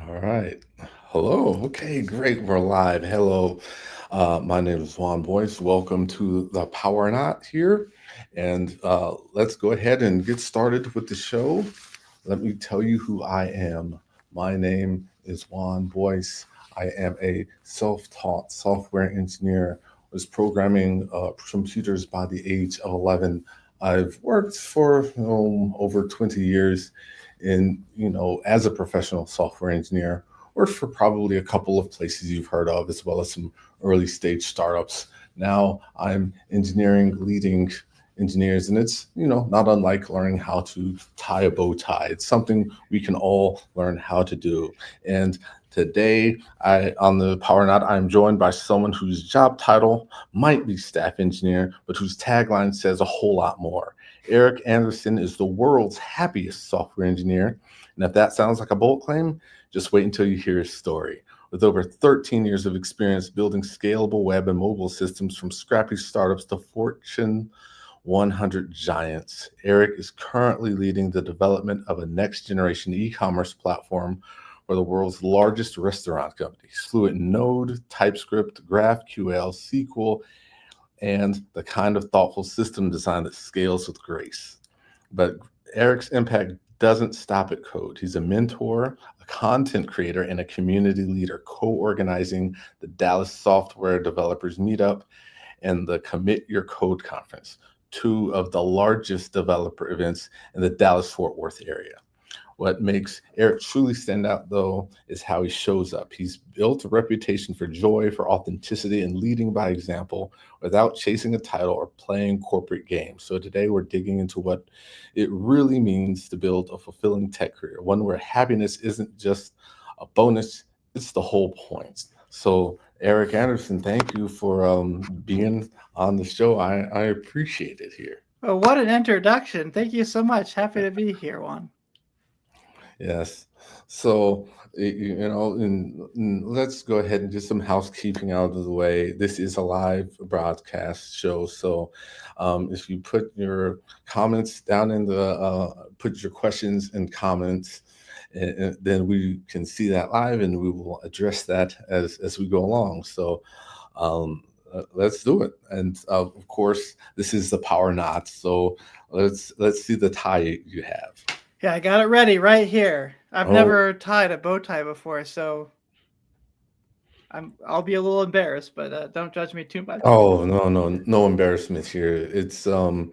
All right. Hello. Okay, great. We're live. Hello. My name is Juan Boyce. Welcome to the Power Knot here. And let's go ahead and get started with the show. Let me tell you who I am. My name is Juan Boyce. I am a self-taught software engineer. Was programming computers by the age of 11. I've worked for over 20 years as a professional software engineer. Worked for probably a couple of places you've heard of, as well as some early stage startups. Now I'm leading engineers, and it's not unlike learning how to tie a bow tie. It's something we can all learn how to do. And today, on the Power Knot, I'm joined by someone whose job title might be staff engineer, but whose tagline says a whole lot more. Erik Andersen is the world's happiest software engineer. And if that sounds like a bold claim, just wait until you hear his story. With over 13 years of experience building scalable web and mobile systems from scrappy startups to Fortune 100 giants, Erik is currently leading the development of a next generation e-commerce platform for the world's largest restaurant companies. Fluent Node, TypeScript, GraphQL, SQL, and the kind of thoughtful system design that scales with grace. But Erik's impact doesn't stop at code. He's a mentor, a content creator, and a community leader, co-organizing the Dallas Software Developers Meetup and the Commit Your Code Conference, two of the largest developer events in the Dallas-Fort Worth area. What makes Erik truly stand out, though, is how he shows up. He's built a reputation for joy, for authenticity, and leading by example without chasing a title or playing corporate games. So today we're digging into what it really means to build a fulfilling tech career, one where happiness isn't just a bonus, it's the whole point. So Erik Andersen, thank you for being on the show. I appreciate it here. Well, what an introduction. Thank you so much. Happy to be here, Juan. Yes. So, and let's go ahead and do some housekeeping out of the way. This is a live broadcast show. So, if you put your comments down put your questions and comments, and then we can see that live and we will address that as we go along. So, let's do it. And of course, this is the Power Knot. So, let's see the tie you have. Yeah, I got it ready right here. I've Oh, never tied a bow tie before, so I'll be a little embarrassed, but don't judge me too much. oh, no, no, no embarrassment here. It's the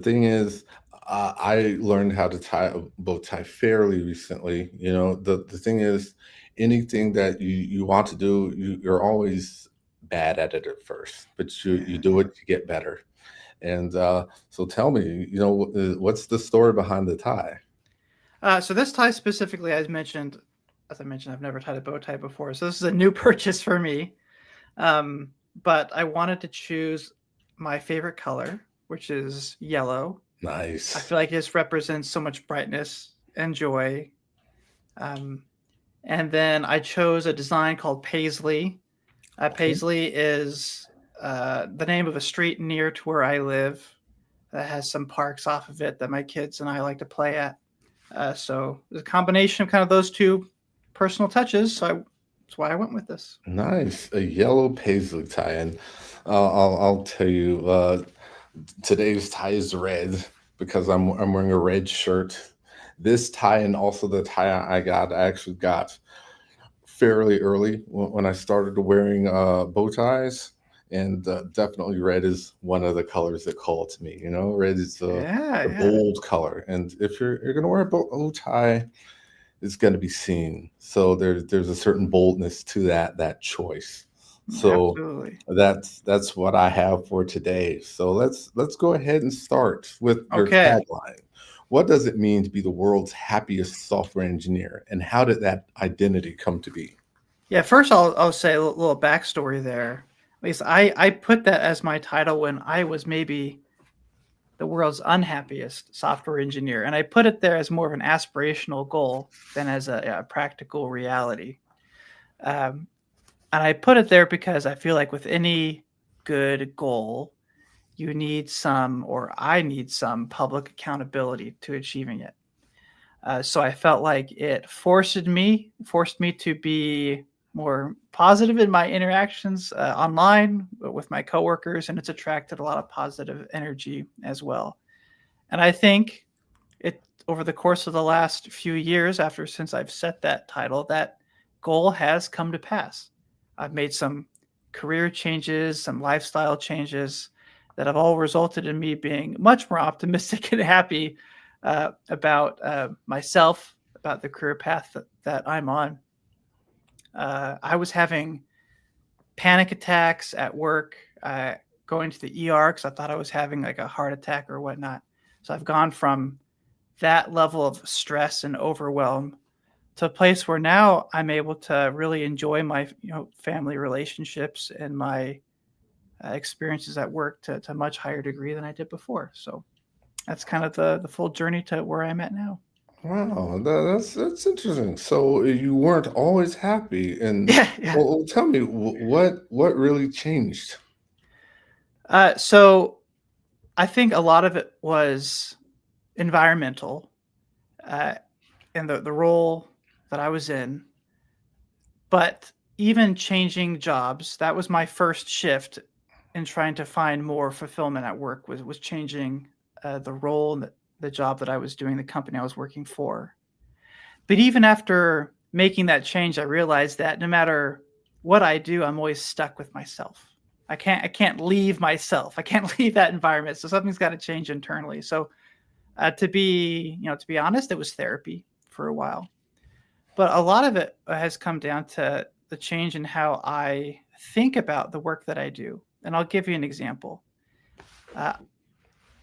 thing is, I learned how to tie a bow tie fairly recently. The thing is, anything that you want to do, you're always bad at it at first, but you Yeah. do it, you get better. And so tell me, what's the story behind the tie? So this tie specifically, as I mentioned, I've never tied a bow tie before, so this is a new purchase for me. Um, but I wanted to choose my favorite color, which is yellow. I Nice. feel like this represents so much brightness and joy. Um, and then I chose a design called Paisley. Okay. Paisley is the name of a street near to where I live that has some parks off of it that my kids and I like to play at. So the combination of kind of those two personal touches. That's why I went with this. Nice. A yellow paisley tie. And I'll tell you, today's tie is red because I'm wearing a red shirt. This tie and also the tie I actually got fairly early when I started wearing bow ties. And definitely red is one of the colors that call to me. Red is Yeah, the yeah, bold color. And if you're gonna wear a bow tie, it's going to be seen. So there's a certain boldness to that choice. So absolutely. that's what I have for today. So let's go ahead and start with your Okay. tagline. What does it mean to be the world's happiest software engineer, and how did that identity come to be? Yeah, first I'll say a little backstory there. At least I put that as my title when I was maybe the world's unhappiest software engineer, and I put it there as more of an aspirational goal than as a practical reality. Um, and I put it there because I feel like with any good goal, you need some, or I need some public accountability to achieving it. So I felt like it forced me to be more positive in my interactions online with my coworkers, and it's attracted a lot of positive energy as well. And I think it over the course of the last few years, since I've set that title, that goal has come to pass. I've made some career changes, some lifestyle changes that have all resulted in me being much more optimistic and happy about myself, about the career path that I'm on. I was having panic attacks at work, going to the ER because I thought I was having like a heart attack or whatnot. So I've gone from that level of stress and overwhelm to a place where now I'm able to really enjoy my family relationships and my experiences at work to a much higher degree than I did before. So that's kind of the full journey to where I'm at now. Wow, that's interesting. So you weren't always happy, and Yeah, yeah. tell me what really changed? So I think a lot of it was environmental, uh, and the role that I was in. But even changing jobs, that was my first shift in trying to find more fulfillment at work, was changing the role and the job that I was doing, the company I was working for. But even after making that change, I realized that no matter what I do, I'm always stuck with myself. I can't leave myself. I can't leave that environment. So something's got to change internally. So to be honest, it was therapy for a while. But a lot of it has come down to the change in how I think about the work that I do. And I'll give you an example. Uh,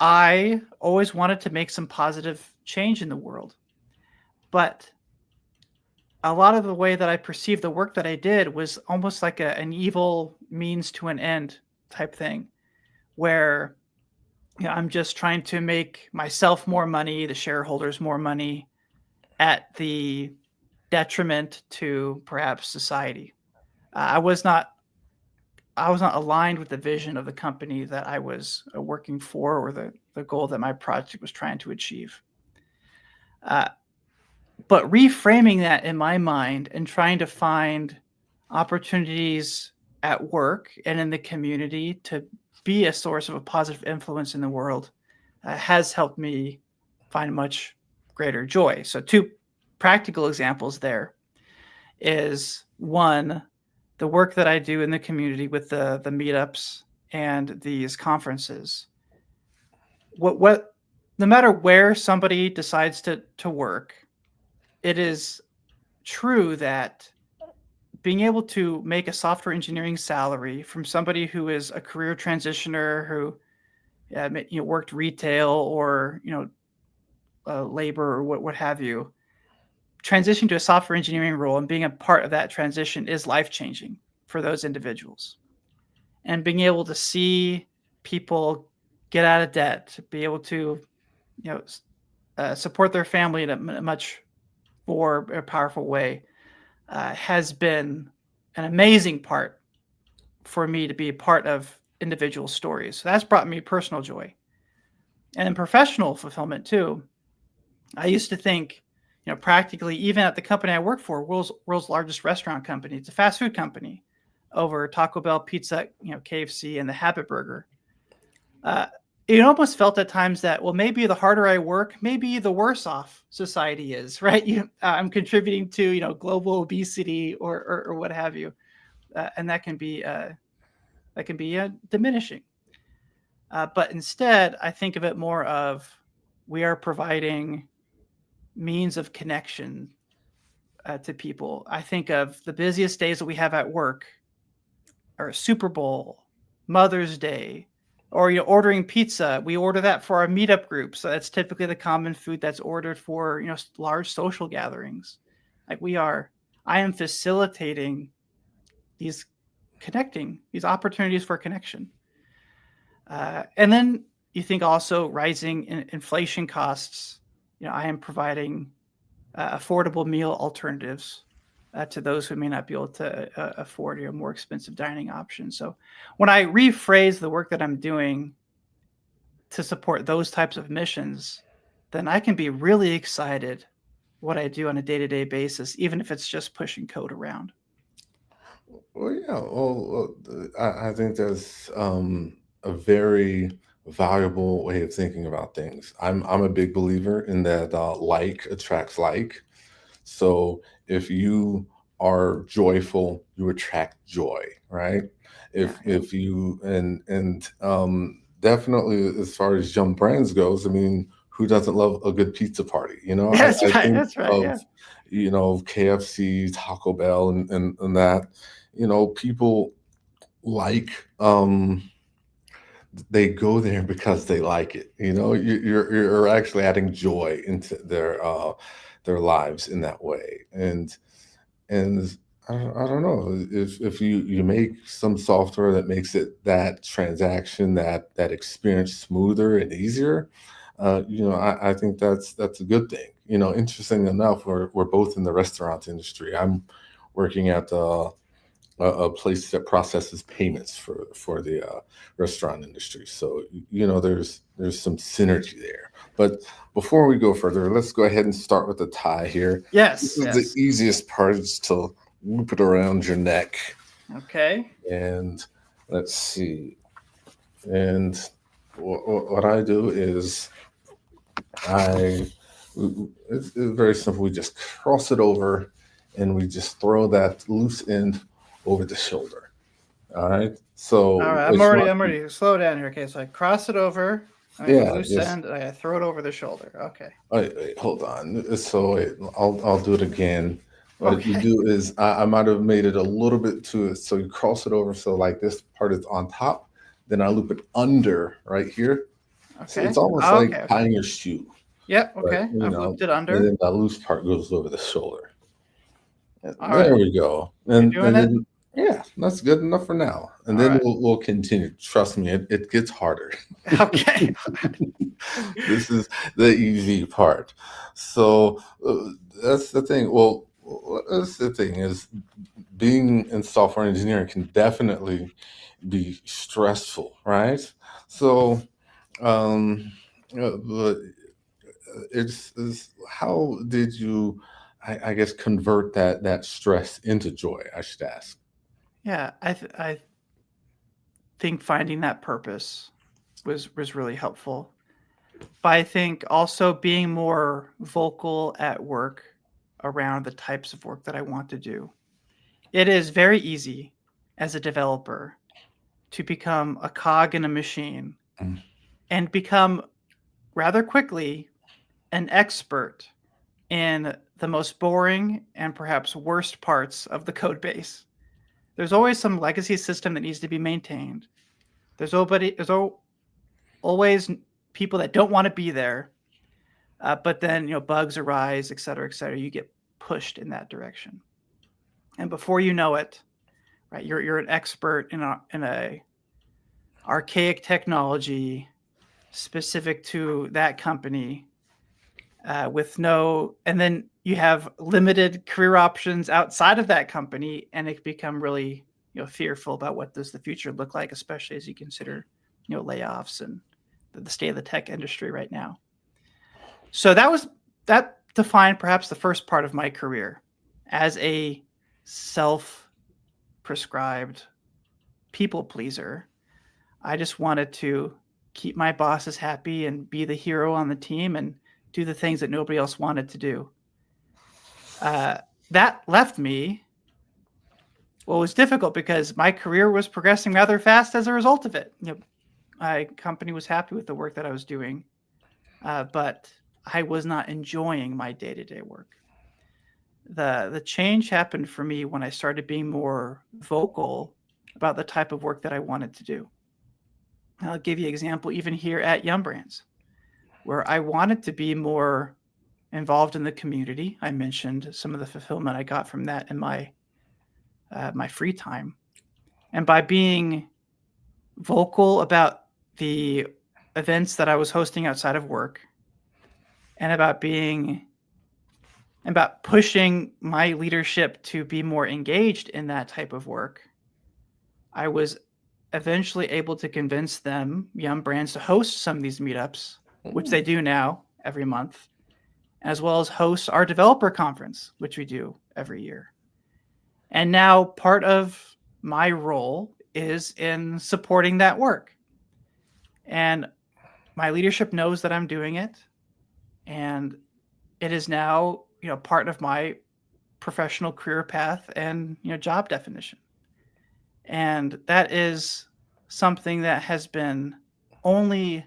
I always wanted to make some positive change in the world, but a lot of the way that I perceived the work that I did was almost like an evil means to an end type thing, where I'm just trying to make myself more money, the shareholders more money, at the detriment to perhaps society. I was not aligned with the vision of the company that I was working for, or the goal that my project was trying to achieve. Uh, but reframing that in my mind and trying to find opportunities at work and in the community to be a source of a positive influence in the world has helped me find much greater joy. So, two practical examples there is one, the work that I do in the community with the meetups and these conferences. What no matter where somebody decides to work, it is true that being able to make a software engineering salary from somebody who is a career transitioner who worked retail or labor or what have you, transitioning to a software engineering role and being a part of that transition is life changing for those individuals. And being able to see people get out of debt, be able to support their family in a much more powerful way, has been an amazing part for me to be a part of individual stories. So that's brought me personal joy. And in professional fulfillment too, I used to think, practically even at the company I work for, world's largest restaurant company, it's a fast food company, over Taco Bell, pizza, KFC, and the Habit Burger. Uh, it almost felt at times that, well, maybe the harder I work, maybe the worse off society is, right? I'm contributing to global obesity or what have you, and that can be diminishing. But instead, I think of it more of, we are providing means of connection to people. I think of the busiest days that we have at work, or Super Bowl, Mother's Day, or ordering pizza. We order that for our meetup group, so that's typically the common food that's ordered for large social gatherings. I am facilitating these opportunities for connection. And then you think also rising inflation costs. I am providing affordable meal alternatives to those who may not be able to afford more expensive dining options. So when I rephrase the work that I'm doing to support those types of missions, then I can be really excited what I do on a day-to-day basis, even if it's just pushing code around. Well, yeah. Well, I think that's a very valuable way of thinking about things. I'm a big believer in that like attracts like. So if you are joyful, you attract joy, right? Yeah. If you and definitely as far as young brands goes, I mean, who doesn't love a good pizza party? That's I right. think That's right. of Yeah. KFC, Taco Bell, and that people like they go there because they like it. You're actually adding joy into their lives in that way. And I don't know if you make some software that makes it that transaction that experience smoother and easier. I think that's a good thing. Interesting enough, we're both in the restaurant industry. I'm working at a place that processes payments for the restaurant industry. So there's some synergy there. But before we go further, let's go ahead and start with the tie here. This Yes. is the Yes. easiest part, is to loop it around your neck. Okay. And let's see. And what I do is I it's very simple. We just cross it over, and we just throw that loose end over the shoulder. All right. All So right. I'm it's already. not. I'm ready. Slow down here. Okay. So I cross it over. I make a Yeah. loose Yes. end. And I throw it over the shoulder. Okay. Wait, hold on. So I'll do it again. What you Okay. do is I might have made it a little bit too. So you cross it over. So like this part is on top. Then I loop it under right here. So it's Okay. almost like Okay. Okay. tying your shoe, Yep. but Okay. I've looped it and under. then that loose part goes over the shoulder. All There right. we go. You're And doing it. then yeah, that's good enough for now. And All then right. we'll continue. Trust me, it gets harder. Okay. This is the easy part. So that's the thing. Well, that's the thing is being in software engineering can definitely be stressful, right? So, um, but it's how did you, I guess, convert that stress into joy? I should ask. Yeah. I think finding that purpose was really helpful. But I think also being more vocal at work around the types of work that I want to do. It is very easy as a developer to become a cog in a machine Mm. and become rather quickly an expert in the most boring and perhaps worst parts of the code base. There's always some legacy system that needs to be maintained. There's always people that don't want to be there, but then bugs arise, et cetera, et cetera. You get pushed in that direction, and before you know it, right, you're an expert in a archaic technology specific to that company, with no, and then you have limited career options outside of that company, and it can become really fearful about what does the future look like, especially as you consider layoffs and the state of the tech industry right now. So that defined perhaps the first part of my career as a self-prescribed people pleaser. I just wanted to keep my bosses happy and be the hero on the team and do the things that nobody else wanted to do. That left me. Well, it was difficult because my career was progressing rather fast as a result of it. My company was happy with the work that I was doing, but I was not enjoying my day-to-day work. The change happened for me when I started being more vocal about the type of work that I wanted to do. I'll give you an example even here at Yum Brands, where I wanted to be more involved in the community. I mentioned some of the fulfillment I got from that in my free time, and by being vocal about the events that I was hosting outside of work, and about pushing my leadership to be more engaged in that type of work, I was eventually able to convince them, Yum Brands, to host some of these meetups, which they Mm. do now every month. as well as host our developer conference, which we do every year. And now part of my role is in supporting that work. And my leadership knows that I'm doing it. And it is now, part of my professional career path and, job definition. And that is something that has been only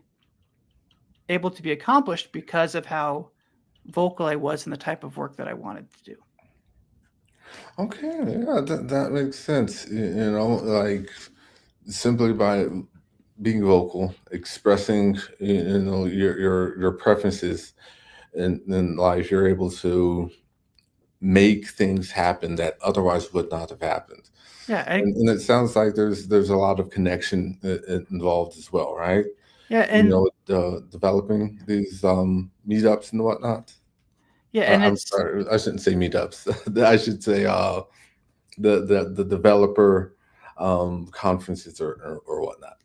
able to be accomplished because of how vocal I was in the type of work that I wanted to do. Okay, yeah, that makes sense. Like simply by being vocal, expressing your preferences in life, you're able to make things happen that otherwise would not have happened. Yeah, And it sounds like there's a lot of connection involved as well, right? yeah, and Developing these meetups and whatnot. yeah, and I'm it's sorry, I shouldn't say meetups. I should say the developer conferences or whatnot.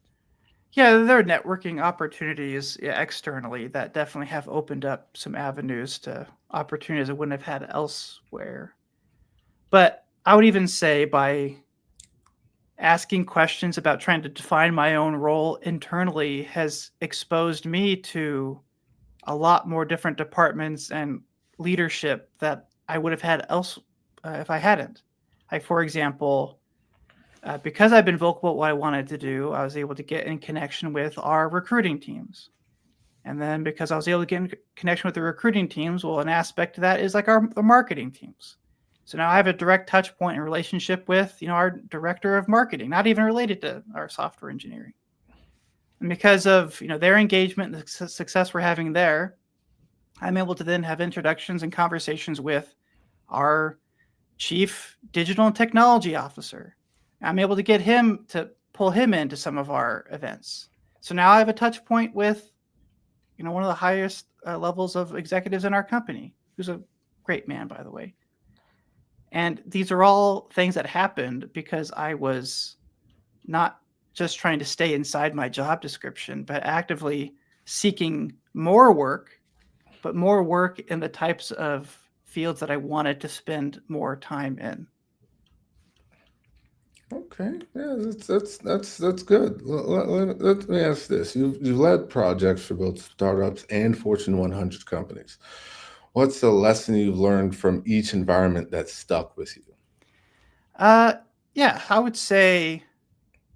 yeah, there are networking opportunities, yeah, externally that definitely have opened up some avenues to opportunities I wouldn't have had elsewhere. But I would even say by asking questions about trying to define my own role internally has exposed me to a lot more different departments and leadership that I would have had else if I hadn't. Like for example, because I've been vocal about what I wanted to do, I was able to get in connection with our recruiting teams. And then because I was able to get in connection with the recruiting teams, well, an aspect of that is like the marketing teams. So now I have a direct touch point and relationship with, our director of marketing, not even related to our software engineering. And because of, their engagement and the success we're having there, I'm able to then have introductions and conversations with our chief digital and technology officer. I'm able to get him to pull him into some of our events. So now I have a touch point with, one of the highest levels of executives in our company, who's a great man, by the way. And these are all things that happened because I was not just trying to stay inside my job description, but actively seeking more work, but more work in the types of fields that I wanted to spend more time in. Okay, yeah, that's good. Let me ask this: you've led projects for both startups and Fortune 100 companies. What's the lesson you've learned from each environment that stuck with you? Uh, yeah, I would say,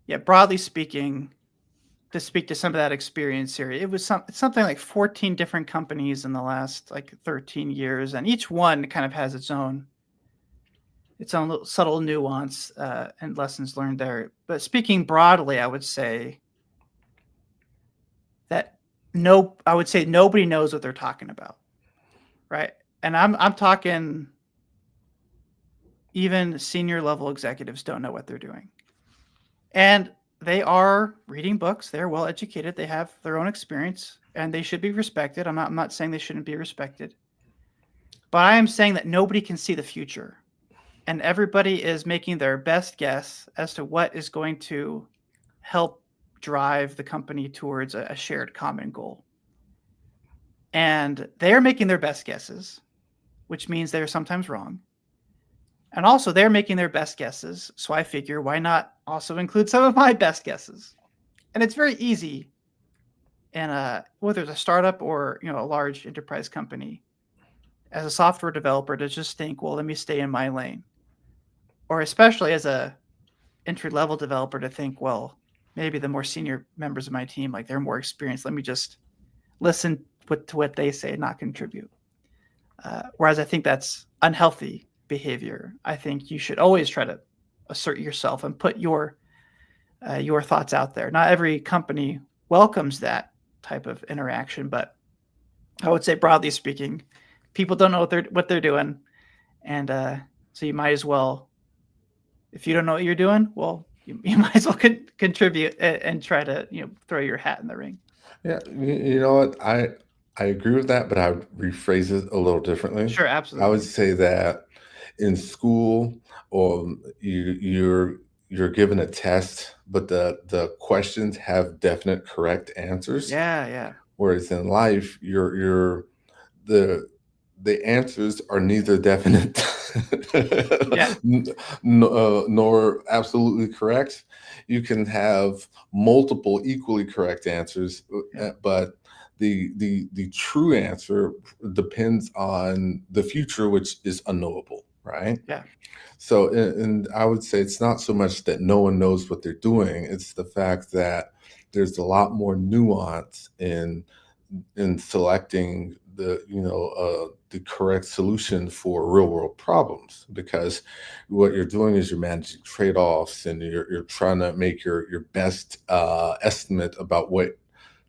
yeah, broadly speaking, to speak to some of that experience here, it's something like 14 different companies in the last like 13 years, and each one kind of has its own little subtle nuance and lessons learned there. But speaking broadly, I would say that I would say nobody knows what they're talking about, right? And I'm talking even senior level executives don't know what they're doing, and they are reading books. They're well educated. They have their own experience, and they should be respected. I'm not saying they shouldn't be respected, but I am saying that nobody can see the future, and everybody is making their best guess as to what is going to help drive the company towards a shared common goal. And they're making their best guesses, which means they're sometimes wrong. And also, they're making their best guesses. So I figure, why not also include some of my best guesses? And it's very easy in whether it's a startup or a large enterprise company, as a software developer, to just think, well, let me stay in my lane. Or especially as a entry level developer, to think, well, maybe the more senior members of my team, like they're more experienced, let me just listen to what they say and not contribute. Whereas I think that's unhealthy behavior. I think you should always try to assert yourself and put your thoughts out there. Not every company welcomes that type of interaction, but I would say broadly speaking, people don't know what they're doing, and so you might as well, if you don't know what you're doing, well, you might as well contribute and try to throw your hat in the ring. Yeah, you know what? I agree with that, but I would rephrase it a little differently. Sure, I would absolutely. say that in school, or you're given a test, but the questions have definite correct answers. Yeah, yeah. Whereas in life, you're the the answers are neither definite Yeah. nor absolutely correct. You can have multiple equally correct answers, Yeah. but the true answer depends on the future, which is unknowable, right? Yeah. So, and I would say it's not so much that no one knows what they're doing; it's the fact that there's a lot more nuance in selecting the correct solution for real world problems, because what you're doing is you're managing trade-offs, and you're trying to make your best estimate about what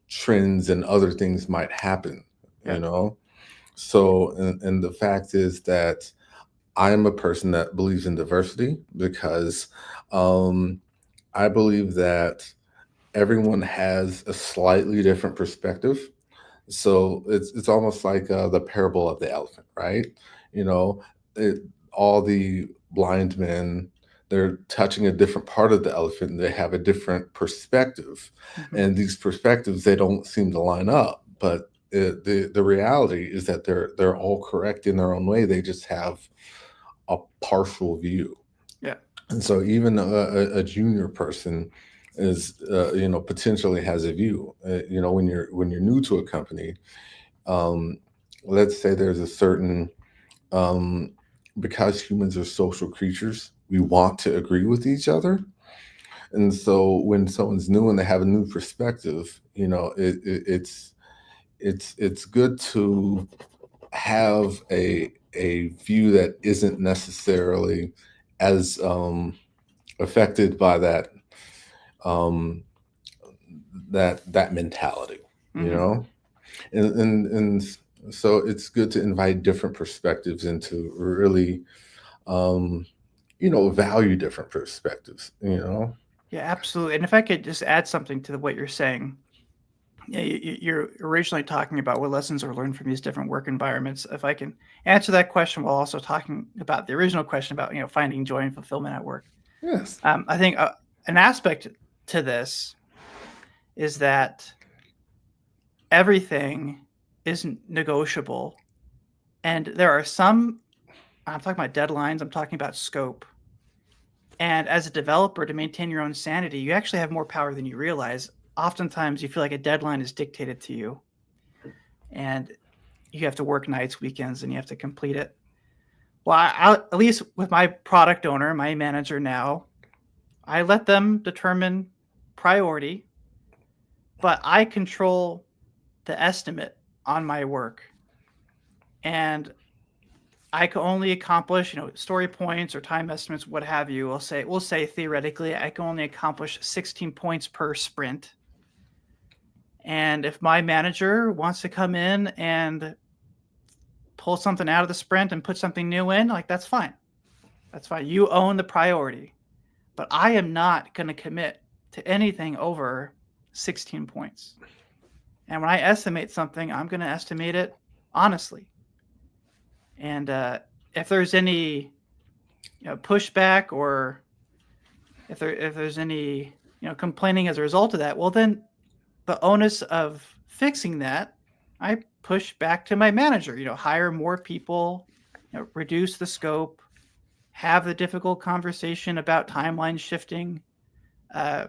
trends and other things might happen, Yeah. you know. So, and the fact is that I am a person that believes in diversity, because um, I believe that everyone has a slightly different perspective. So it's almost like the parable of the elephant, right? You know, it, all the blind men, they're touching a different part of the elephant, and they have a different perspective, Hmm. and these perspectives, they don't seem to line up. But the reality is that they're all correct in their own way. They just have a partial view. Yeah. And so even a junior person is potentially has a view. When you're new to a company, um, let's say there's a certain um, because humans are social creatures, we want to agree with each other. And so when someone's new and they have a new perspective, it's good to have a view that isn't necessarily as affected by um, that mentality, you Hmm. know. And so it's good to invite different perspectives into really um, value different perspectives, Yeah, absolutely. And if I could just add something to what you're saying, yeah, you're originally talking about what lessons are learned from these different work environments. If I can answer that question while also talking about the original question about finding joy and fulfillment at work, Yes. I think an aspect to this is that everything isn't negotiable, and there are some. I'm talking about deadlines. I'm talking about scope. And as a developer, to maintain your own sanity, you actually have more power than you realize. Oftentimes, you feel like a deadline is dictated to you, and you have to work nights, weekends, and you have to complete it. Well, at least with my product owner, my manager now, I let them determine priority, but I control the estimate on my work. And I can only accomplish, story points or time estimates, what have you. We'll say theoretically, I can only accomplish 16 points per sprint. And if my manager wants to come in and pull something out of the sprint and put something new in, like that's fine. That's fine. You own the priority. But I am not going to commit to anything over 16 points. And when I estimate something, I'm going to estimate it honestly. And if there's any pushback, or if there's any complaining as a result of that, well then the onus of fixing that, I push back to my manager. Hire more people, reduce the scope, have the difficult conversation about timeline shifting. Uh,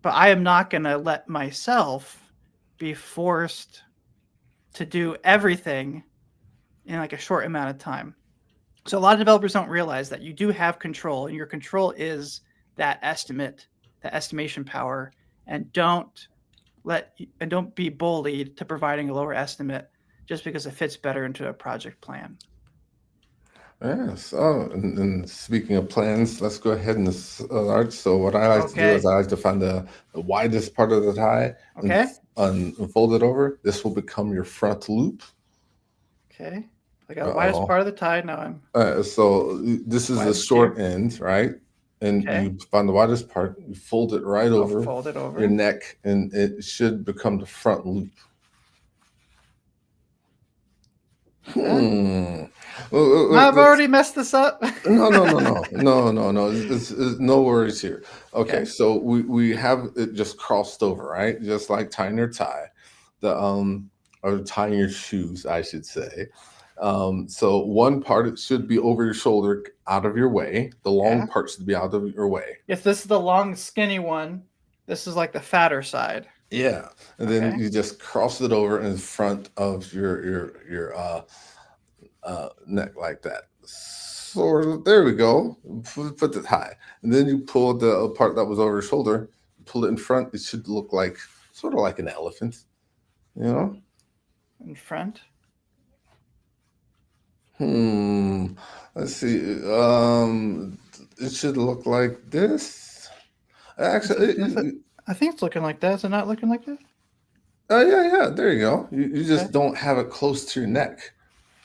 but I am not going to let myself be forced to do everything in like a short amount of time. So a lot of developers don't realize that you do have control, and your control is that estimate, the estimation power, and don't be bullied to providing a lower estimate just because it fits better into a project plan. Yes. Oh, and speaking of plans, let's go ahead and start. So what I like to do is Okay. I like to find the widest part of the tie and Okay. unfold it over. This will become your front loop. Okay. I got the widest Uh-oh. part of the tie. Now I'm So this is the widest here. short end, right? And Okay. you find the widest part, you fold it right I'll over fold it your over. neck, and it should become the front loop. Okay. Hmm. I've Let's already messed this up. No, no, no, no, no, no, no. It's no worries here. Okay, Okay. so we have it just crossed over, right? Just like tying your tie, the or tying your shoes, I should say. So one part it should be over your shoulder, out of your way. The long Yeah. part should be out of your way. If this is the long, skinny one, this is like the fatter side. Yeah, and then Okay. you just cross it over in front of your neck like that. Sort of. There we go. Put it high, and then you pull the part that was over your shoulder, pull it in front. It should look like sort of like an elephant, you know. In front. Hmm. Let's see. It should look like this. Actually, I think it's looking like that. Is it not looking like this? oh yeah. There you go. You Okay. just don't have it close to your neck.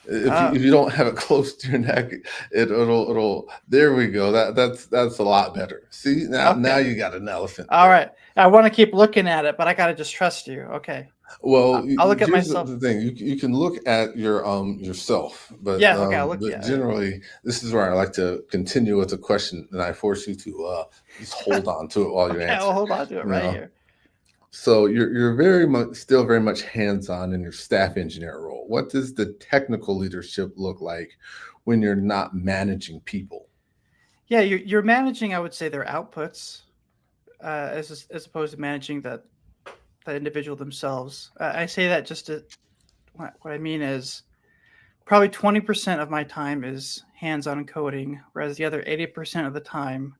If Uh, you don't have it close to your neck, it'll. There we go. That's a lot better. See, now okay. you got an elephant All there. right. I want to keep looking at it, but I got to just trust you. Okay. Well, I'll look at here's myself. the thing. You can look at your yourself, Yeah. Okay. I'll look. but Yeah. generally, this is where I like to continue with a question, and I force you to just hold on to it while you Okay. answer. I'll hold on to it You right know, here. so you're very much still very much hands on in your staff engineer role. What does the technical leadership look like when you're not managing people? Yeah. You're managing, I would say, their outputs as opposed to managing the individual themselves. I say that just to what I mean is probably 20% of my time is hands-on coding, whereas the other 80% of the time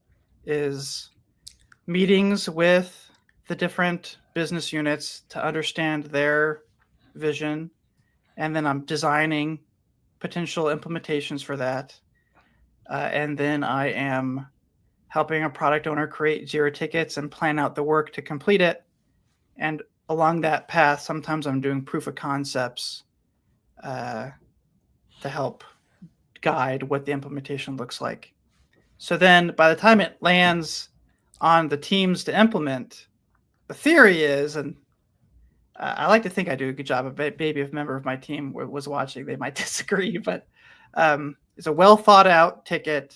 is meetings with the different business units to understand their vision, and then I'm designing potential implementations for that, and then I am helping a product owner create Jira tickets and plan out the work to complete it. And along that path, sometimes I'm doing proof of concepts uh, to help guide what the implementation looks like. So then by the time it lands on the teams to implement, the theory is, and I like to think I do a good job of it. Maybe if a member of my team was watching, they might disagree, but it's a well thought out ticket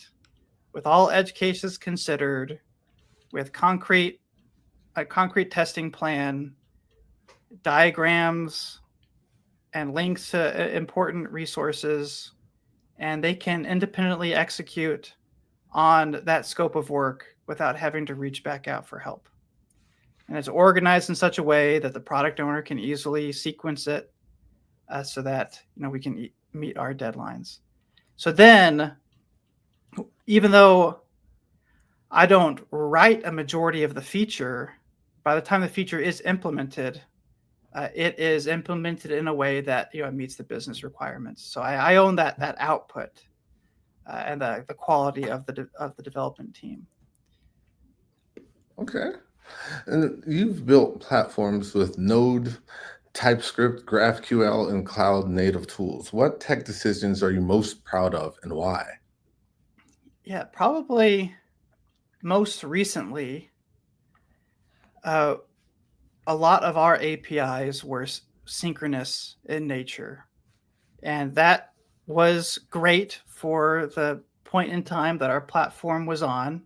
with all edge cases considered, with a concrete testing plan, diagrams, and links to important resources, and they can independently execute on that scope of work without having to reach back out for help. And it's organized in such a way that the product owner can easily sequence it so that we can meet our deadlines. So then, even though I don't write a majority of the feature, by the time the feature is implemented, it is implemented in a way that meets the business requirements. So I own that output and the quality of the development team. Okay, and you've built platforms with Node, TypeScript, GraphQL, and cloud native tools. What tech decisions are you most proud of, and why? Yeah, probably most recently, uh, a lot of our APIs were synchronous in nature, and that was great for the point in time that our platform was on.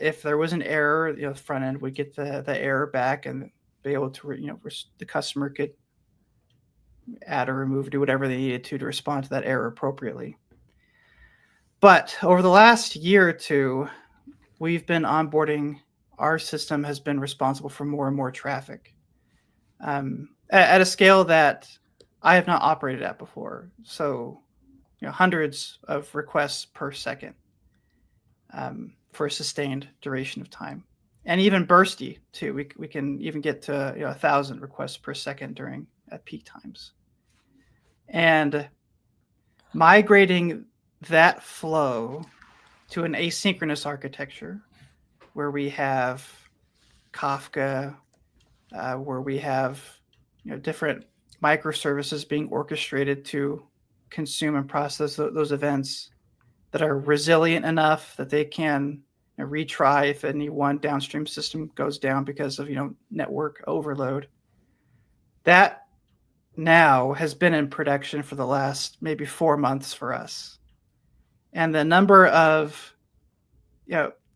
If there was an error, the front end would get the error back and be able to, the customer could add or remove, do whatever they needed to respond to that error appropriately. But over the last year or two, we've been onboarding. Our system has been responsible for more and more traffic at a scale that I have not operated at before. So, hundreds of requests per second for a sustained duration of time, and even bursty too. We can even get to 1,000 requests per second during at peak times. And migrating that flow to an asynchronous architecture where we have Kafka, where we have different microservices being orchestrated to consume and process those events that are resilient enough that they can retry if any one downstream system goes down because of network overload. That now has been in production for the last maybe 4 months for us, and the number of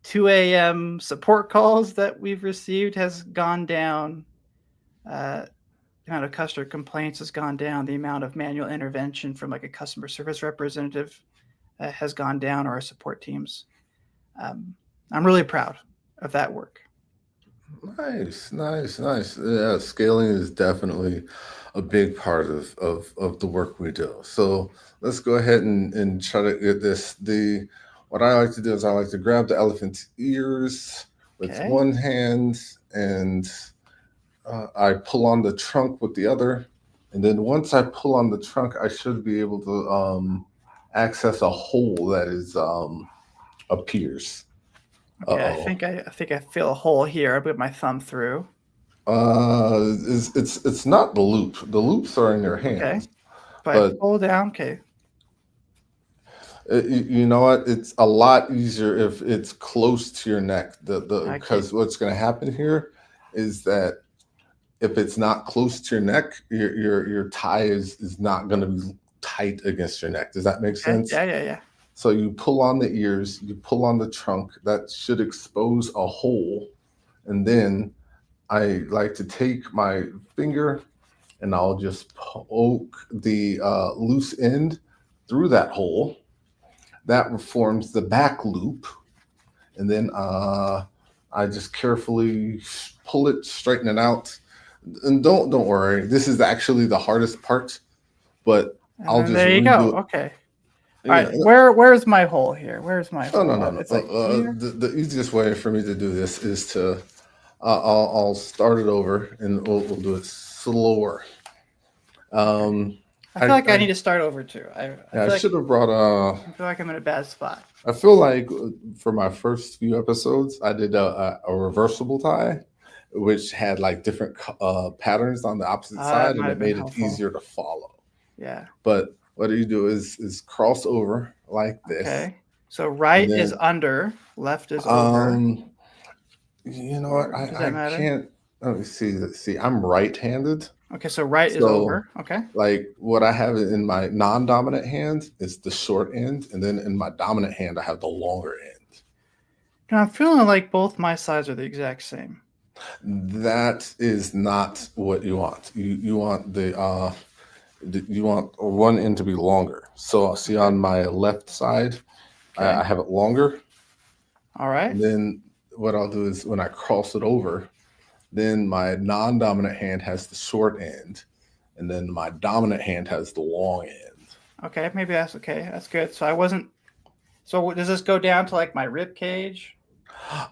2 a.m. support calls that we've received has gone down the amount of customer complaints has gone down, the amount of manual intervention from like a customer service representative has gone down, or our support teams. Um, I'm really proud of that work. Nice, nice, nice. Yeah, scaling is definitely a big part of the work we do. So let's go ahead and try to get this. What I like to do is I like to grab the elephant's ears with Okay. one hand, and I pull on the trunk with the other. And then once I pull on the trunk, I should be able to access a hole that is appears. Uh Okay. oh. I think I feel a hole here. I put my thumb through. It's not the loop. The loops are in your Okay. hands, If I but pull down, okay. you know what? It's a lot easier if it's close to your neck. The Okay. Because what's going to happen here is that if it's not close to your neck, your tie is not going to be tight against your neck. Does that make Okay. sense? Yeah. Yeah. Yeah. So you pull on the ears, you pull on the trunk. That should expose a hole, and then I like to take my finger and I'll just poke the loose end through that hole. That forms the back loop, and then I just carefully pull it, straighten it out, and don't worry. This is actually the hardest part, but And I'll then just there you go. redo it. Okay. All right. Yeah. Where's my hole here? Where's my No, no, hole? no, no. It's like here. The easiest way for me to do this is to I'll start it over, and we'll do it slower. Okay. Um, I feel like I I need to start over too. Yeah, I should have brought I feel like I'm in a bad spot. I feel like for my first few episodes, I did a reversible tie, which had like different patterns on the opposite That side, and might it have been made it helpful. easier to follow. Yeah. But what you do is cross over like this, Okay. So and right is then under, left is over. um, you know what? Or does that I matter? can't. Let me see. Let's see. I'm right-handed, Okay. So right is so over. Okay. like what I have in my non-dominant hand is the short end, and then in my dominant hand I have the longer end. Now I'm feeling like both my sides are the exact same. That is not what you want. You want you want one end to be longer. So see Okay. on my left side, Okay. I have it longer, All right. and then what I'll do is when I cross it over, then my non-dominant hand has the short end, and then my dominant hand has the long end. Okay. Maybe that's okay. That's good. So I wasn't. So does this go down to like my rib cage?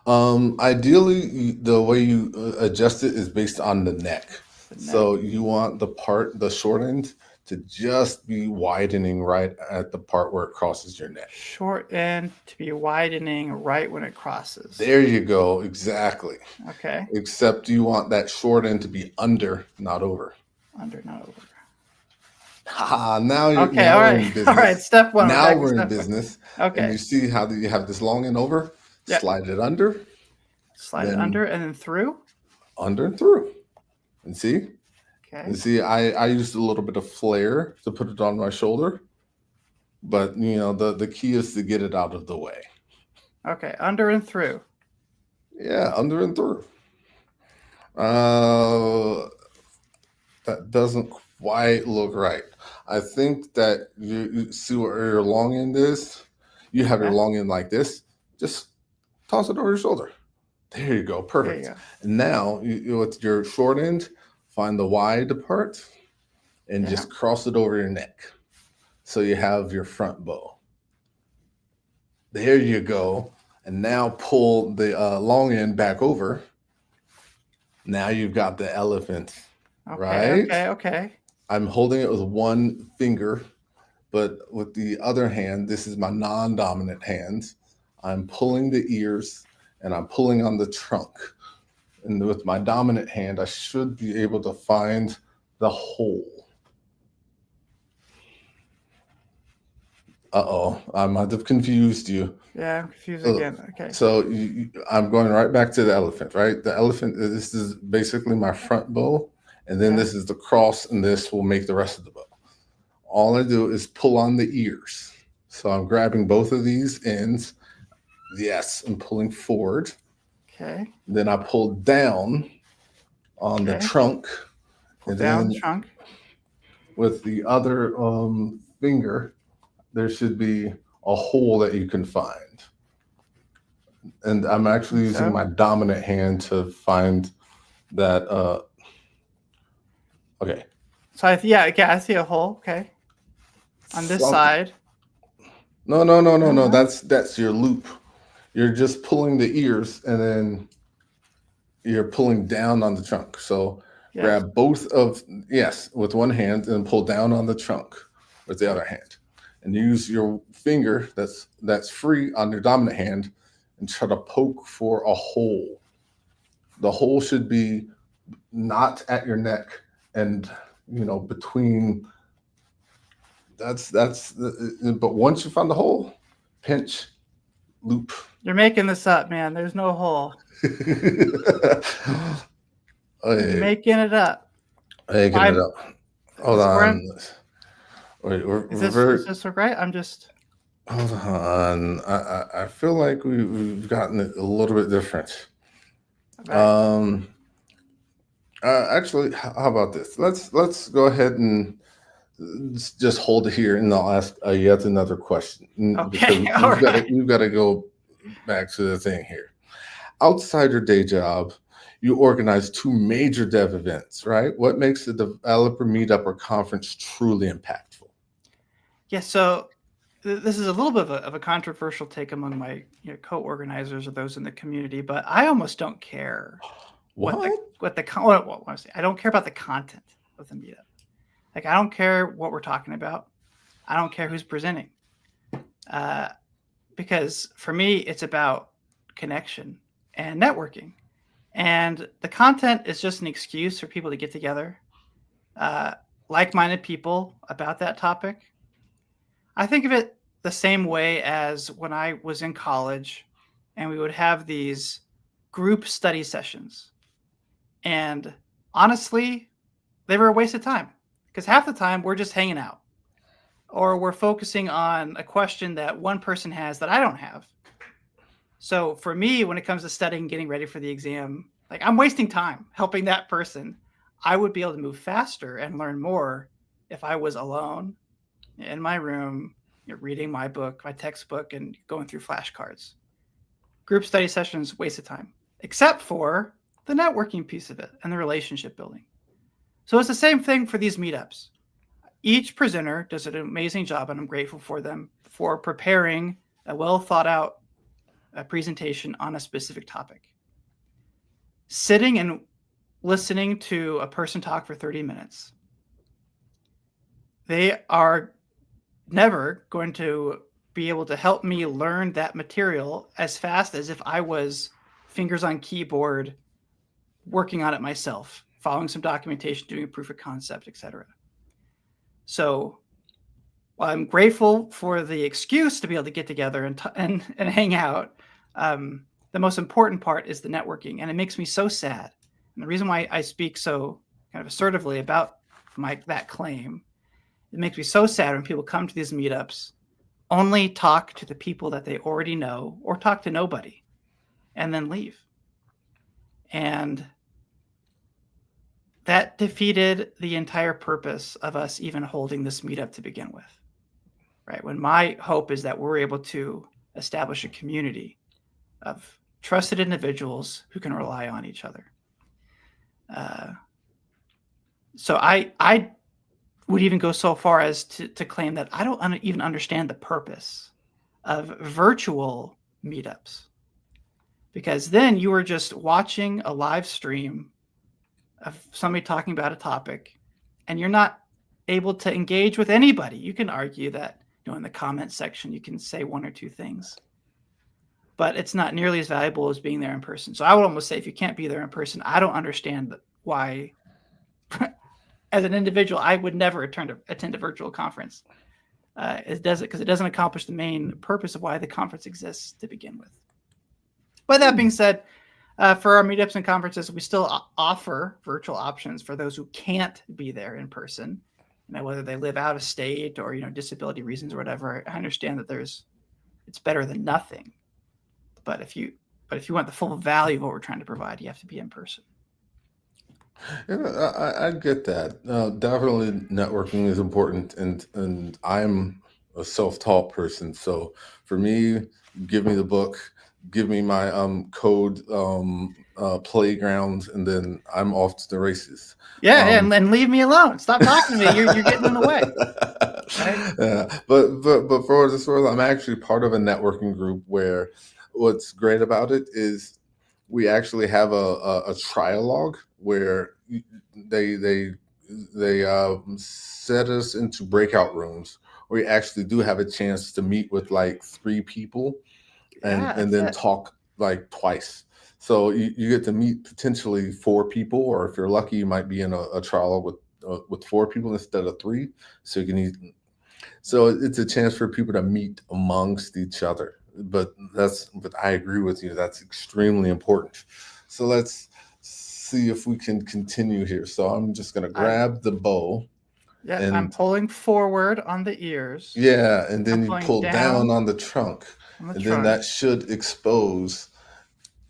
Ideally, the way you adjust it is based on the neck. The neck. So you want the short end, to just be widening right at the part where it crosses your neck. Short end to be widening right when it crosses. There you go, exactly. Okay. Except you want that short end to be under, not over. Under, not over. Okay. Now All we're right. in All right. business. Step one. We're Now back to we're in step one. business, and Okay. you see how you have this long end over. Yeah. Slide it under, Slide it then under and then through. under and through, and see. Okay. And see, I used a little bit of flair to put it on my shoulder, but the key is to get it out of the way. Okay. Under and through. Yeah, under and through. Uh, that doesn't quite look right. I think that you see where your long end is. You have your Yeah. long end like this. Just toss it over your shoulder. There you go. There you Perfect. go. And now with your short end, find the wide part and Yeah. just cross it over your neck. So you have your front bow. There you go. And now pull the long end back over. Now you've got the elephant, Okay. right? Okay. Okay. I'm holding it with one finger, but with the other hand, this is my non-dominant hand. I'm pulling the ears and I'm pulling on the trunk. And with my dominant hand, I should be able to find the hole. Uh-oh, I might have confused you. Yeah. I'm confused again. Okay. So I'm going right back to the elephant, right? The elephant, this is basically my front bow, and then Okay. this is the cross, and this will make the rest of the bow. All I do is pull on the ears. So I'm grabbing both of these ends. Yes, I'm pulling forward. Okay. Then I pull down on the Okay. trunk, Pull And down the then trunk. with the other finger, there should be a hole that you can find. And I'm actually Like using so. my dominant hand to find that. Okay. So yeah, I see a hole. Okay. On this Some, side. no, no, no, no, No, no. no. That's your loop. You're just pulling the ears, and then you're pulling down on the trunk. So Yes. grab both of, yes, with one hand, and pull down on the trunk with the Okay. other hand, and use your finger that's free on your dominant hand, and try to poke for a hole. The hole should be not at your neck, and between. But once you find the hole, pinch, loop. You're making this up, man. There's no hole. You're Hey, making it up. making it I'm. up. Hold So on. Wait, we're very. is this right? I'm just. Hold on. I feel like we've gotten it a little bit different. Right. Um. Actually, how about this? Let's go ahead and just hold it here, and I'll ask yet another question because Okay. All right. we've got to go back to the thing here. Outside your day job, you organize two major dev events, right? What makes a developer meetup or conference truly impactful? Yeah. So this is a little bit of a controversial take among my co-organizers or those in the community, but I almost don't care what What? what I say. I don't care about the content of the meetup. Like I don't care what we're talking about. I don't care who's presenting, uh, because for me it's about connection and networking, and the content is just an excuse for people to get together, uh, like-minded people about that topic. I think of it the same way as when I was in college, and we would have these group study sessions, and honestly, they were a waste of time because half the time we're just hanging out or we're focusing on a question that one person has that I don't have. So for me, when it comes to studying, getting ready for the exam, like I'm wasting time helping that person. I would be able to move faster and learn more if I was alone in my room, reading my book, my textbook, and going through flashcards. Group study sessions, waste of time, except for the networking piece of it and the relationship building. So it's the same thing for these meetups. Each presenter does an amazing job, and I'm grateful for them for preparing a well thought out presentation on a specific topic. Sitting and listening to a person talk for 30 minutes, they are never going to be able to help me learn that material as fast as if I was fingers on keyboard working on it myself, following some documentation, doing a proof of concept, etc. So I'm grateful for the excuse to be able to get together and hang out. The most important part is the networking, and it makes me so sad. And the reason why I speak so kind of assertively about that claim, it makes me so sad when people come to these meetups, only talk to the people that they already know, or talk to nobody, and then leave. And that defeated the entire purpose of us even holding this meetup to begin with. Right? When my hope is that we're able to establish a community of trusted individuals who can rely on each other. So I would even go so far as to claim that I don't even understand the purpose of virtual meetups, because then you are just watching a live stream of somebody talking about a topic, and you're not able to engage with anybody. You can argue that in the comment section you can say one or two things, but it's not nearly as valuable as being there in person. So I would almost say if you can't be there in person, I don't understand why as an individual I would never attend a virtual conference. It doesn't accomplish the main purpose of why the conference exists to begin with. But that being said, for our meetups and conferences, we still offer virtual options for those who can't be there in person, whether they live out of state or disability reasons or whatever. I understand that it's better than nothing, but if you want the full value of what we're trying to provide, you have to be in person. Yeah, I get that. Definitely, networking is important, and I'm a self-taught person. So for me, give me the book, give me my code playground, and then I'm off to the races. Yeah, Um, and leave me alone. Stop talking to me. You're getting in the way, right? yeah, but for what it's worth, I'm actually part of a networking group where what's great about it is we actually have a trialogue where they they they set us into breakout rooms where we actually do have a chance to meet with like three people Yeah, and that's then it. talk like twice. So you get to meet potentially four people, or if you're lucky, you might be in a trial with four people instead of three. So you can so it's a chance for people to meet amongst each other. But I agree with you. That's extremely important. So let's see if we can continue here. So I'm just gonna I'm grab the bow yeah, I'm and pulling forward on the ears. yeah, and I'm then you pulling pull down down on the trunk, on the and then trunk, that should expose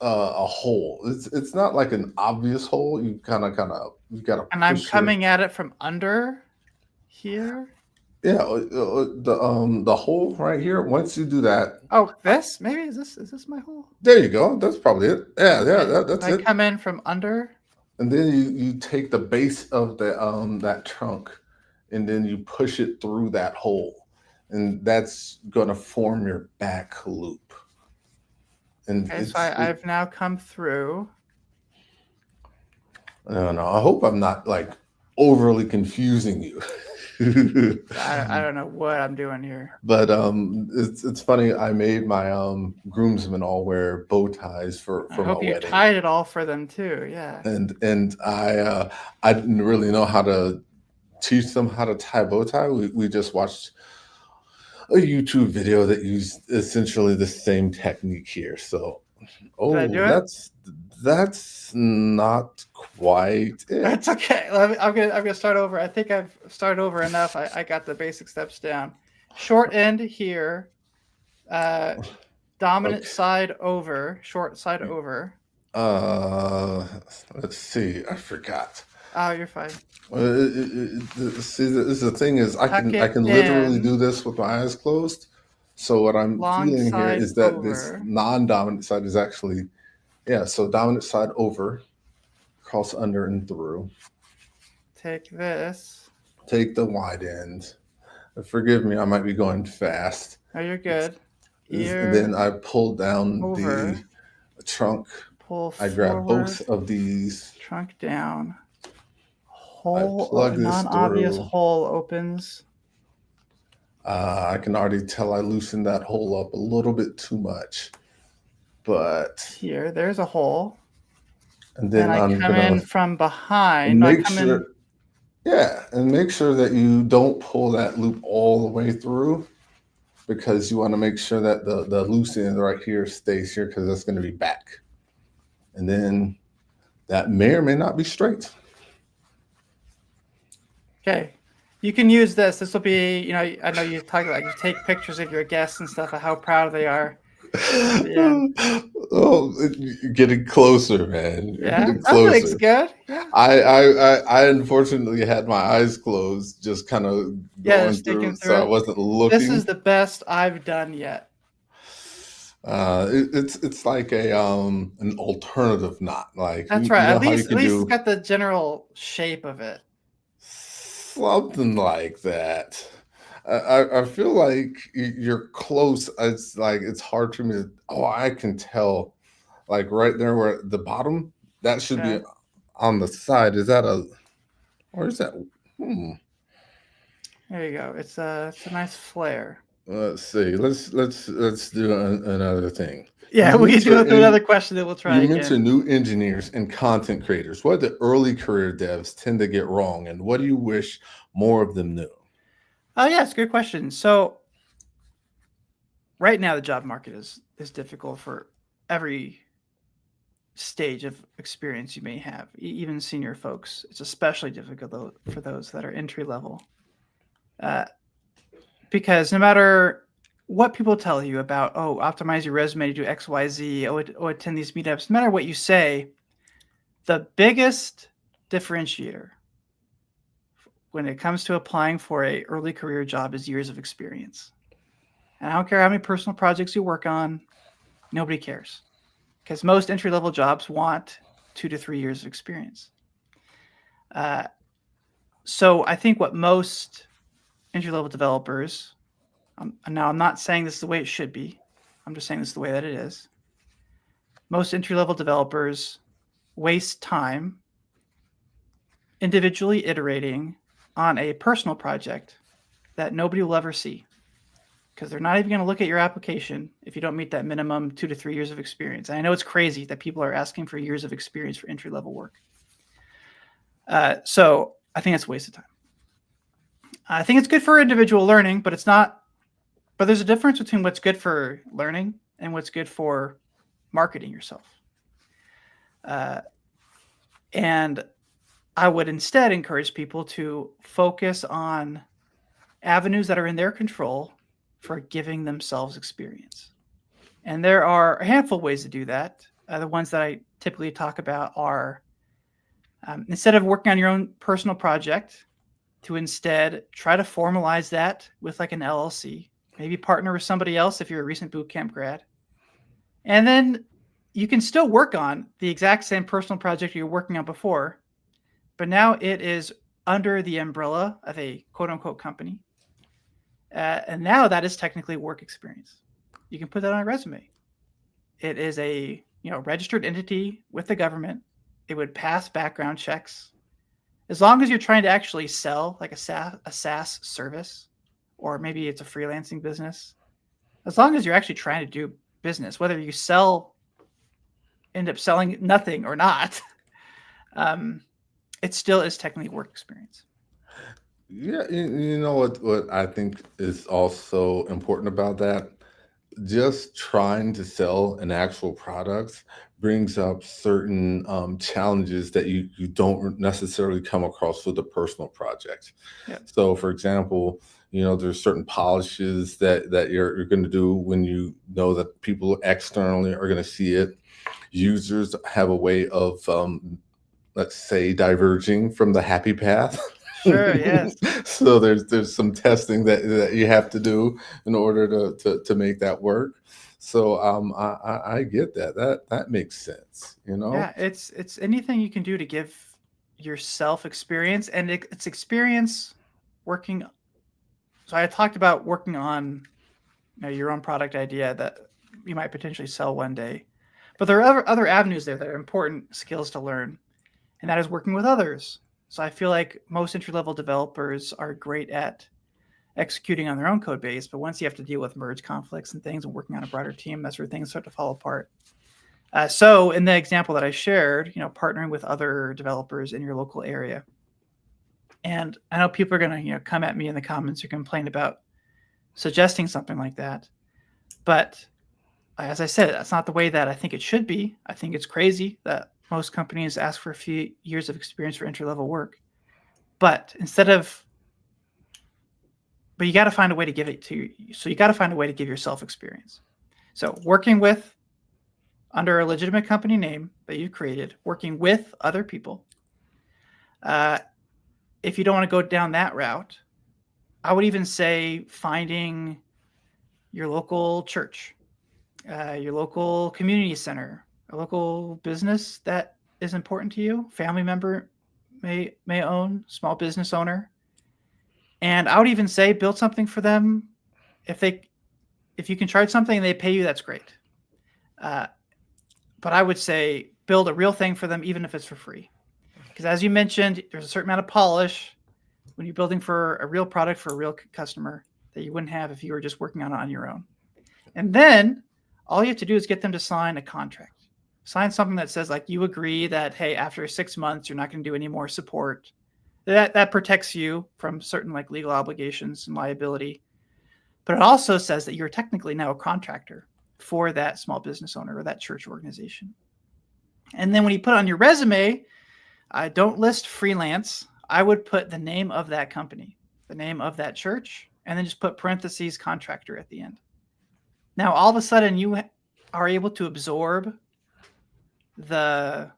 a hole. It's not like an obvious hole. You kind of you got to and I'm push your coming at it from under here. yeah the hole right here. Once you do that, Oh, this maybe is this my hole? there you go. That's probably it. Yeah, Okay, if that's I it. come in from under, And then you take the base of the that trunk, and then you push it through that hole, and that's gonna form your back loop. And okay, so I've now come through. I don't know. I hope I'm not like overly confusing you. I don't know what I'm doing here. But it's funny. I made my groomsmen all wear bow ties I for my hope you wedding, tied it all for them too. Yeah. and I didn't really know how to teach them how to tie a bow tie. We just watched a YouTube video that used essentially the same technique here. So, Did I oh, do it? that's not quite That's it. okay. I'm gonna start over. I think I've started over enough. I got the basic steps down. Short end here. Uh, dominant Okay. side over. Short side over. Uh, let's see. I forgot. Oh, you're fine. See, the thing is, Tuck I it can literally in. do this with my eyes closed. So what I'm Long feeling here side is that this over. non-dominant side is actually, yeah. So dominant side over, cross under and through. Take this. Take the wide end. Forgive me, I might be going fast. Oh, you're It's, good. and then Ear I pull down the over. trunk. Pull I grab forward. both of these. Trunk down. I Hole. plug this Non-obvious through. hole opens. I can already tell I loosened that hole up a little bit too much, but Here. There's a hole. and Then then I I'm come gonna in from behind. and No, I make come in. sure, yeah, and make sure that you don't pull that loop all the way through because you want to make sure that the loose end right here stays here because that's going to be back, and then that may or may not be straight. Okay. You can use this. This will be, I know you talk about you take pictures of your guests and stuff of how proud they are at the end. Oh, you're getting closer, man. You're Yeah, getting that looks closer. good. Yeah. I unfortunately had my eyes closed, just kind of Yeah, going sticking through, so through I it. wasn't This is looking. the best I've done yet. It's like a an alternative knot. Like That's you right. know how you At can least it's do got the general shape of it. something like that. I feel like you're close. It's like it's hard for me to. Oh, I can tell. Like right there, where the bottom that should be Yeah. on the side. Is that a or is that? Hmm. There you go. It's a nice flare. Let's see. Let's do another thing. Yeah, You we can do mentor it through in another question, then we'll try you again. mentor new engineers and content creators. What do early career devs tend to get wrong, and what do you wish more of them knew? Oh yeah, it's a good question. So right now the job market is difficult for every stage of experience you may have, even senior folks. It's especially difficult for those that are entry level, uh, because no matter what people tell you about, oh, optimize your resume to do X, Y, Z, attend these meetups. No matter what you say, the biggest differentiator when it comes to applying for a early career job is years of experience. And I don't care how many personal projects you work on, nobody cares. Because most entry-level jobs want 2 to 3 years of experience. So I think what most entry-level developers, now I'm not saying this is the way it should be, I'm just saying this is the way that it is. Most entry-level developers waste time individually iterating on a personal project that nobody will ever see, because they're not even going to look at your application if you don't meet that minimum 2 to 3 years of experience. And I know it's crazy that people are asking for years of experience for entry-level work. So I think that's a waste of time. I think it's good for individual learning, but it's not. But there's a difference between what's good for learning and what's good for marketing yourself. And I would instead encourage people to focus on avenues that are in their control for giving themselves experience. And there are a handful of ways to do that. The ones that I typically talk about are instead of working on your own personal project, to instead try to formalize that with like an LLC, maybe partner with somebody else if you're a recent bootcamp grad. And then you can still work on the exact same personal project you were working on before, but now it is under the umbrella of a quote unquote company. And now that is technically work experience. You can put that on a resume. It is a registered entity with the government. It would pass background checks. As long as you're trying to actually sell like a SaaS service, or maybe it's a freelancing business, as long as you're actually trying to do business, whether you end up selling nothing or not, it still is technically work experience. Yeah, you know what I think is also important about that? Just trying to sell an actual product brings up certain challenges that you don't necessarily come across with a personal project. Yeah. So, for example, there's certain polishes that you're going to do when you know that people externally are going to see it. Users have a way of, let's say, diverging from the happy path. Sure. Yes. So there's some testing that you have to do in order to make that work. So I get that makes sense. Yeah. It's anything you can do to give yourself experience, and it's experience working. So I talked about working on your own product idea that you might potentially sell one day, but there are other avenues there that are important skills to learn, and that is working with others. So I feel like most entry-level developers are great at executing on their own code base, but once you have to deal with merge conflicts and things and working on a broader team, that's where things start to fall apart. So in the example that I shared, partnering with other developers in your local area. And I know people are going to come at me in the comments or complain about suggesting something like that. But as I said, that's not the way that I think it should be. I think it's crazy that most companies ask for a few years of experience for entry-level work. But you got to find a way to give it to you. So you got to find a way to give yourself experience. So working with under a legitimate company name that you've created, working with other people. If you don't want to go down that route, I would even say finding your local church, your local community center, a local business that is important to you, family member may own, small business owner. And I would even say build something for them. If you can charge something and they pay you, that's great. But I would say build a real thing for them, even if it's for free. Because as you mentioned, there's a certain amount of polish when you're building for a real product for a real customer that you wouldn't have if you were just working on it on your own. And then all you have to do is get them to sign a contract. Sign something that says like you agree that, hey, after 6 months, you're not going to do any more support. That protects you from certain like legal obligations and liability. But it also says that you're technically now a contractor for that small business owner or that church organization. And then when you put on your resume, don't list freelance. I would put the name of that company, the name of that church, and then just put parentheses contractor at the end. Now, all of a sudden, you are able to absorb the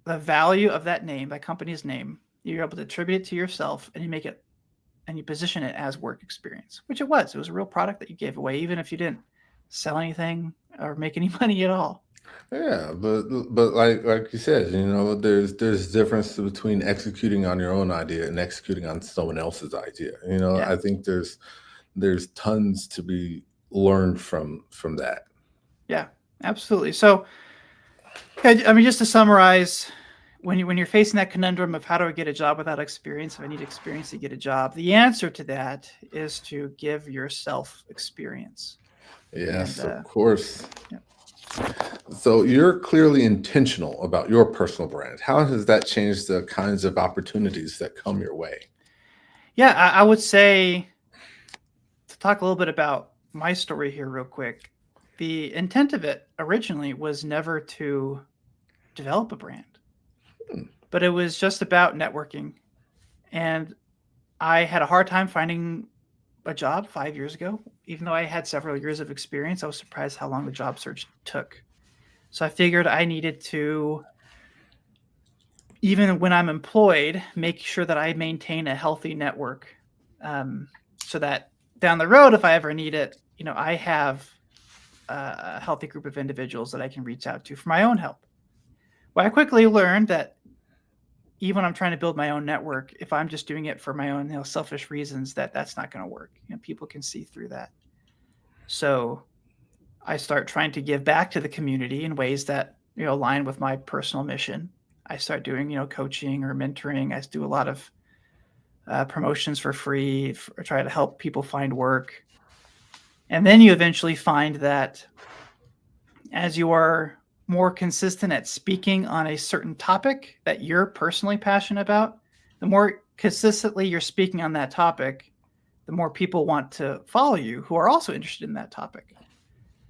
the value of that name, that company's name, you're able to attribute it to yourself, and you position it as work experience, which it was. It was a real product that you gave away, even if you didn't sell anything or make any money at all. Yeah, but like you said, there's difference between executing on your own idea and executing on someone else's idea. Yeah, I think there's tons to be learned from that. yeah, absolutely. So, I mean, just to summarize, when you're facing that conundrum of how do I get a job without experience, if I need experience to get a job, the answer to that is to give yourself experience. And Yes, of course. yeah, So you're clearly intentional about your personal brand. How has that changed the kinds of opportunities that come your way? yeah, I would say to talk a little bit about my story here, real quick. The intent of it originally was never to develop a brand, Hmm. but it was just about networking. And I had a hard time finding a job 5 years ago. Even though I had several years of experience, I was surprised how long the job search took. So I figured I needed to, even when I'm employed, make sure that I maintain a healthy network, so that down the road, if I ever need it, I have a healthy group of individuals that I can reach out to for my own help. Well, I quickly learned that even when I'm trying to build my own network, if I'm just doing it for my own selfish reasons, that's not going to work. People can see through that. So I start trying to give back to the community in ways that align with my personal mission. I start doing coaching or mentoring. I do a lot of promotions for free, try to help people find work. And then you eventually find that as you are more consistent at speaking on a certain topic that you're personally passionate about, the more consistently you're speaking on that topic, the more people want to follow you who are also interested in that topic.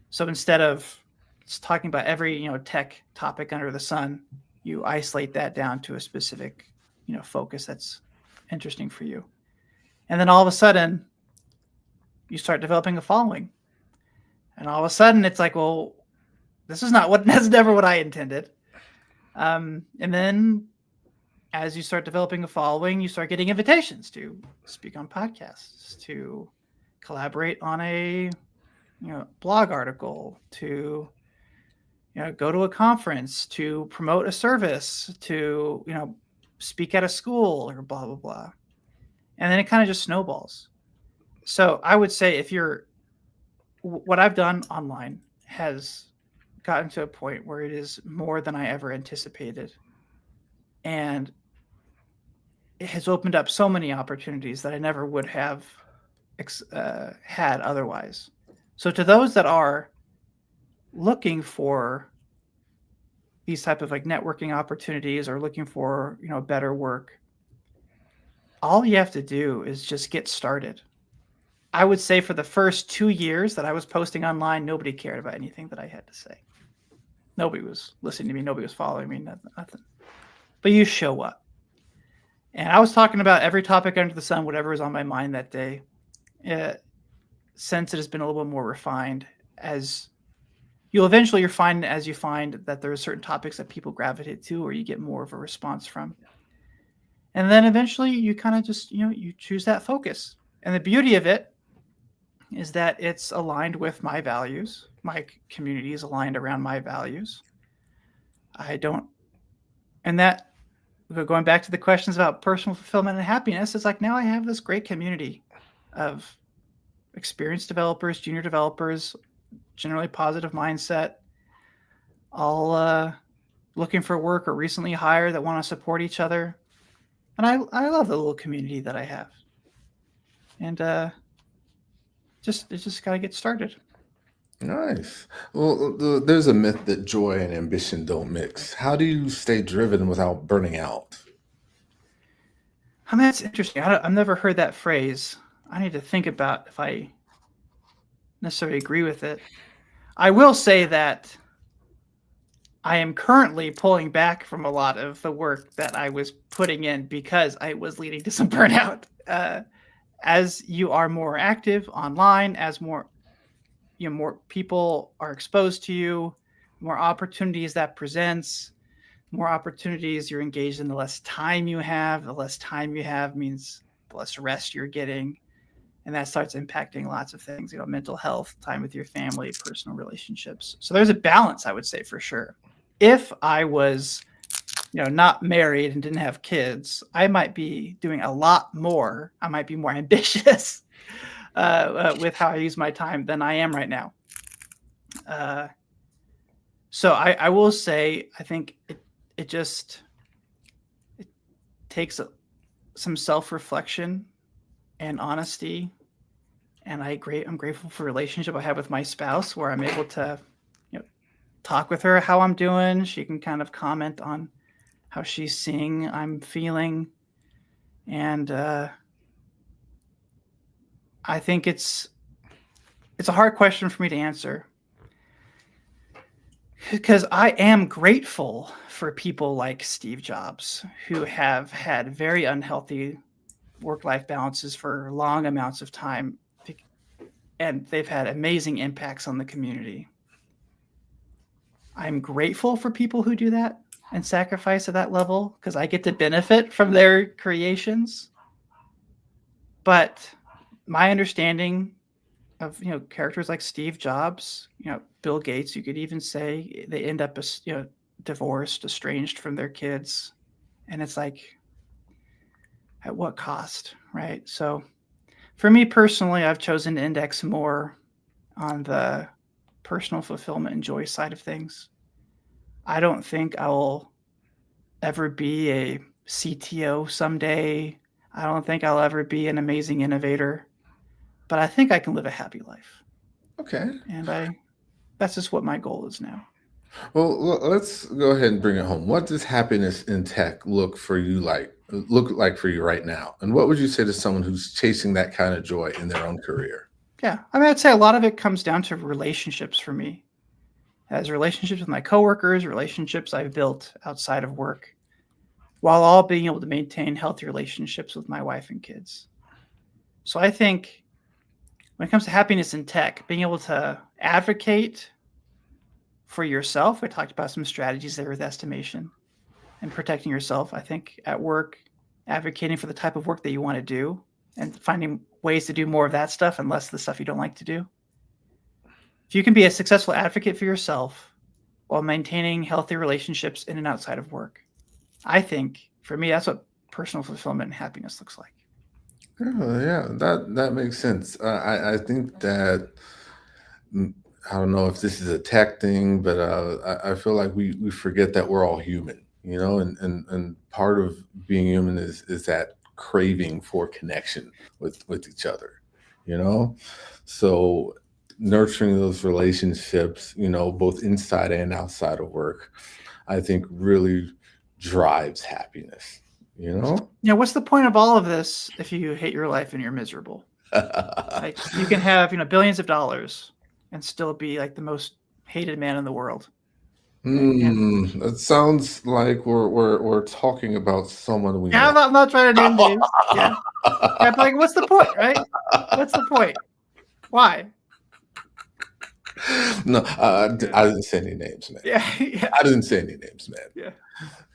So instead of just talking about every tech topic under the sun, you isolate that down to a specific focus that's interesting for you. And then all of a sudden, you start developing a following. And all of a sudden, it's like, well, that's never what I intended. And then as you start developing a following, you start getting invitations to speak on podcasts, to collaborate on a blog article, to go to a conference, to promote a service, to speak at a school, or blah blah blah. And then it kind of just snowballs. So I would say what I've done online has gotten to a point where it is more than I ever anticipated. And it has opened up so many opportunities that I never would have had otherwise. So to those that are looking for these type of like networking opportunities or looking for better work, all you have to do is just get started. I would say for the first 2 years that I was posting online, nobody cared about anything that I had to say. Nobody was listening to me. Nobody was following me. Nothing. But you show up. And I was talking about every topic under the sun, whatever was on my mind that day. Since it has been a little bit more refined, as you'll eventually find as you find that there are certain topics that people gravitate to or you get more of a response from. And then eventually you kind of just, you choose that focus. And the beauty of it is that it's aligned with my values. My community is aligned around my values. And that, going back to the questions about personal fulfillment and happiness, it's like now I have this great community of experienced developers, junior developers, generally positive mindset, all looking for work or recently hired that want to support each other. And I love the little community that I have. And it's just got to get started. Nice. Well, there's a myth that joy and ambition don't mix. How do you stay driven without burning out? I mean, that's interesting. I've never heard that phrase. I need to think about if I necessarily agree with it. I will say that I am currently pulling back from a lot of the work that I was putting in because I was leading to some burnout. As you are more active online, as more people are exposed to you, more opportunities that presents, more opportunities you're engaged in, the less time you have. The less time you have means the less rest you're getting. And that starts impacting lots of things, mental health, time with your family, personal relationships. So there's a balance, I would say, for sure. If I was, not married and didn't have kids, I might be doing a lot more. I might be more ambitious with how I use my time than I am right now. Uh, so I will say, I think it just it takes some self-reflection and honesty. And I'm grateful for the relationship I have with my spouse, where I'm able to, talk with her how I'm doing. She can kind of comment on how she's seeing I'm feeling, and I think it's a hard question for me to answer, because I am grateful for people like Steve Jobs, who have had very unhealthy work-life balances for long amounts of time, and they've had amazing impacts on the community. I'm grateful for people who do that and sacrifice at that level, because I get to benefit from their creations. But my understanding of characters like Steve Jobs, Bill Gates, you could even say they end up divorced, estranged from their kids, and it's like, at what cost, right? So for me personally, I've chosen to index more on the personal fulfillment and joy side of things. I don't think I will ever be a CTO someday. I don't think I'll ever be an amazing innovator, but I think I can live a happy life. Okay. And that's just what my goal is now. Well, let's go ahead and bring it home. What does happiness in tech look like for you right now? And what would you say to someone who's chasing that kind of joy in their own career? Yeah. I mean, I'd say a lot of it comes down to relationships for me. As relationships with my coworkers, relationships I've built outside of work, while all being able to maintain healthy relationships with my wife and kids. So I think when it comes to happiness in tech, being able to advocate for yourself, we talked about some strategies there with estimation and protecting yourself. I think at work, advocating for the type of work that you want to do and finding ways to do more of that stuff and less of the stuff you don't like to do. If you can be a successful advocate for yourself while maintaining healthy relationships in and outside of work, I think for me, that's what personal fulfillment and happiness looks like. Yeah, that makes sense. I think that I don't know if this is a tech thing, but I feel like we forget that we're all human, and part of being human is that craving for connection with each other, you know. So nurturing those relationships, both inside and outside of work, I think really drives happiness, you know? What's the point of all of this if you hate your life and you're miserable? Like, you can have, billions of dollars and still be like the most hated man in the world. Right? That sounds like we're talking about someone we Yeah, know. I'm not trying to name names. Yeah. Yeah, but like, what's the point, right? What's the point? Why? No, Yeah. I didn't say any names, man. Yeah. Yeah. I didn't say any names, man.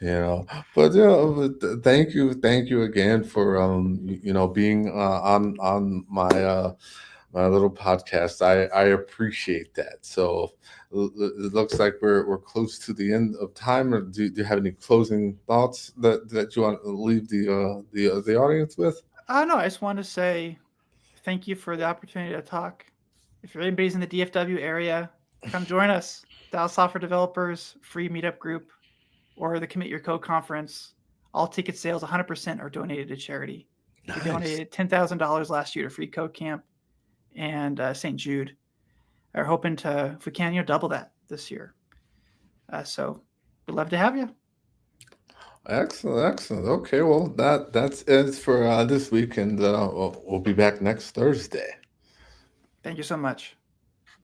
Yeah. But thank you again for being on my little podcast. I appreciate that. So it looks like we're close to the end of time. Do you have any closing thoughts that you want to leave the audience with? I don't know. I just want to say thank you for the opportunity to talk. If anybody's in the DFW area, come join us. Dallas Software Developers free meetup group, or the Commit Your Code conference. All ticket sales, 100% are donated to charity. We Nice. donated $10,000 last year to Free Code Camp and St. Jude. Are hoping to, if we can, double that this year. So we'd love to have you. Excellent, excellent. Okay, well that's it for this week, and we'll be back next Thursday. Thank you so much.